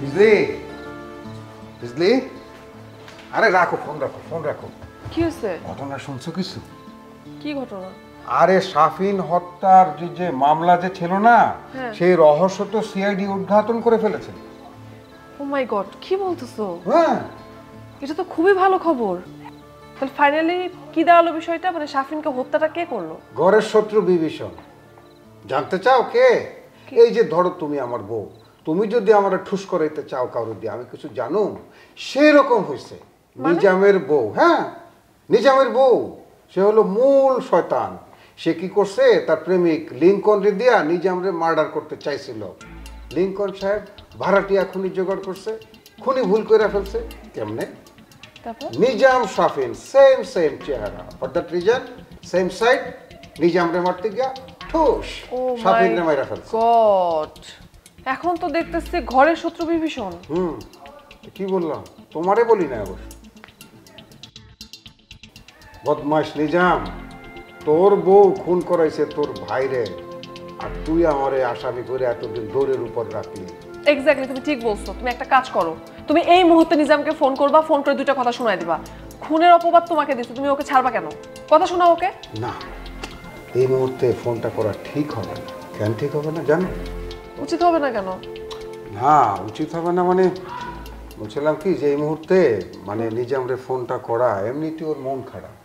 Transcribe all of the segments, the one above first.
বিজলি বিজলি, আরে রাখো ফোন, রাখো ফোন রাখো। কি হয়েছে? ঘটনা শুনছো কিছু? কি ঘটনা? আরে শাফিন হত্যার যে মামলা যে ছিল না, হ্যাঁ। সেই রহস্য তো সিআইডি উদ্ঘাটন করে ফেলেছে। ও মাই গড, কি বলতেছো? হ্যাঁ, এটা তো খুবই ভালো খবর। তাহলে ফাইনালি কি দাঁড়ালো বিষয়টা? মানে শাফিনকে হত্যাটা কে করলো? ঘরের শত্রু বিভীষণ। জানতে চাও কে? এই যে ধরো তুমি আমার বউ, তুমি যদি আমার ঠুস করাইতে চাও কারো দিয়ে, আমি কিছু জানো? সেরকম হয়েছে। নিজামের বউ, হ্যাঁ নিজামের বউ, সে হলো মূল শয়তান। সে কি করছে, তার প্রেমিক লিঙ্কন রে দিয়া নিজামরে মার্ডার করতে চাইছিল। লিঙ্কন সাহেব ভাড়াটিয়া খুনি জোগাড় করছে, খুনি ভুল করে ফেলছে। কেমনে? তারপর নিজাম শাফিন সেম সেম চেহারা, for that reason same side, নিজামরে মারতে গিয়া ঠুস ও শাফিন মাই রে মাইরা ফেলছে। গড, এখন তো দেখতেছি ঘরের শত্রু বিভীষণ। কি বললাম? তোমারে বলি না অবশ্য। বদমাশ নিজাম, তোর বউ খুন করাইছে তোর ভাইরে, আর তুই আমারে আসামি করে এতদিন দৌড়ের উপর রাখলি। এক্স্যাক্টলি, তুমি ঠিক বলছো। তুমি একটা কাজ করো, তুমি এই মুহূর্তে নিজামকে ফোন করবা, ফোন করে দুইটা কথা শোনায় দিবা। খুনের অপবাদ তোমাকে দিচ্ছে, তুমি ওকে ছাড়বা কেন? কথা শোনাও ওকে। না, এই মুহূর্তে ফোনটা করা ঠিক হবে না। কেন ঠিক হবে না জানো? উচিত হবে না কেন? না, উচিত হবে না মানে বলছিলাম কি, যে এই মুহূর্তে মানে নিজামরে ফোনটা করা এমনিতে ওর মন খারাপ।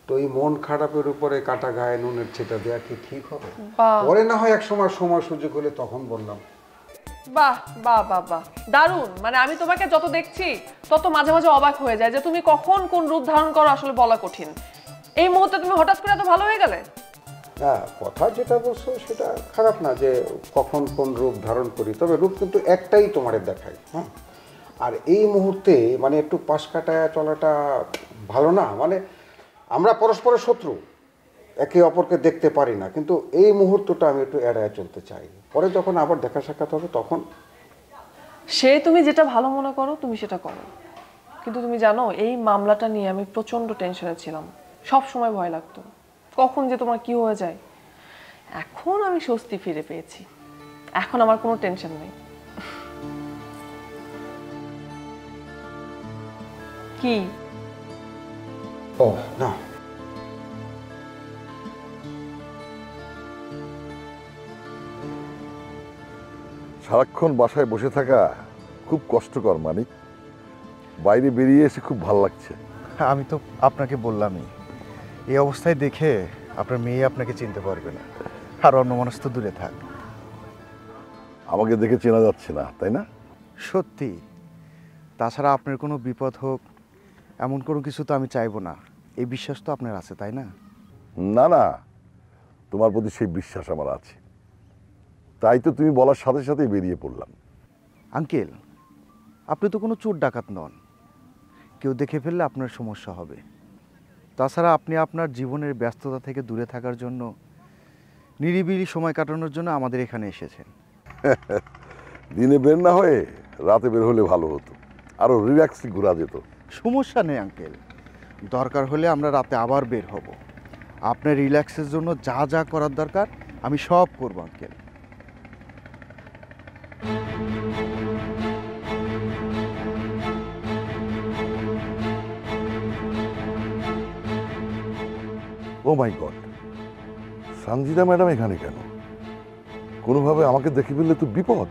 তো এই মন খারাপের উপরে কাটা গায়ে নুনের ছেটা দেওয়া কি ঠিক হবে? বাহ। পরে না হয় এক সময় সুযোগ হলে তখন বললাম। বাহ বাহ বাহ বাহ, দারুণ। মানে আমি তোমাকে যত দেখছি তত মাঝে মাঝে অবাক হয়ে যায় যে তুমি কখন কোন রূপ ধারণ করো আসলে বলা কঠিন। এই মুহূর্তে তুমি হঠাৎ করে এত ভালো হয়ে গেলে। হ্যাঁ, কথা যেটা বলছো সেটা খারাপ না যে কখন কোন রূপ ধারণ করি, তবে রূপ কিন্তু একটাই তোমারে দেখাই। হ্যাঁ, আর এই মুহূর্তে মানে একটু পাশ কাটায় চলাটা ভালো না। মানে আমরা পরস্পরের শত্রু, একে অপরকে দেখতে পারি না, কিন্তু এই মুহূর্তটা আমি একটু এড়ায় চলতে চাই। পরে যখন আবার দেখা সাক্ষাৎ হবে তখন। সে তুমি যেটা ভালো মনে করো তুমি সেটা করো, কিন্তু তুমি জানো এই মামলাটা নিয়ে আমি প্রচন্ড টেনশনে ছিলাম। সব সময় ভয় লাগতো কখন যে তোমার কি হয়ে যায়। এখন আমি স্বস্তি ফিরে পেয়েছি, এখন আমার কোনো টেনশন নেই। কি? ও না, সারাক্ষণ বাসায় বসে থাকা খুব কষ্টকর মানিক। বাইরে বেরিয়ে এসে খুব ভালো লাগছে। আমি তো আপনাকে বললামই, এই অবস্থায় দেখে আপনার মেয়ে আপনাকে চিনতে পারবে না, আর অন্য মানুষ তো দূরে থাক। আমাকে দেখে চেনা যাচ্ছে না, তাই না? সত্যি। তাছাড়া আপনার কোনো বিপদ হোক এমন কোনো কিছু তো আমি চাইবো না, এই বিশ্বাস তো আপনার আছে, তাই না? না না, তোমার প্রতি সেই বিশ্বাস আমার আছে, তাই তো তুমি বলার সাথে সাথেই বেরিয়ে পড়লাম। আঙ্কেল, আপনি তো কোনো চোর ডাকাত নন, কেউ দেখে ফেললে আপনার সমস্যা হবে। তাছাড়া আপনি আপনার জীবনের ব্যস্ততা থেকে দূরে থাকার জন্য, নিরিবিলি সময় কাটানোর জন্য আমাদের এখানে এসেছেন। দিনে বের না হয়ে রাতে বের হলে ভালো হতো, আরও রিল্যাক্সে ঘোরা যেত। সমস্যা নেই আঙ্কেল, দরকার হলে আমরা রাতে আবার বের হব। আপনার রিল্যাক্সের জন্য যা যা করার দরকার আমি সব করব আঙ্কেল। ও মাই গড, সঞ্জিতা ম্যাডাম এখানে কেন? কোনোভাবে আমাকে দেখে ফেললে তো বিপদ।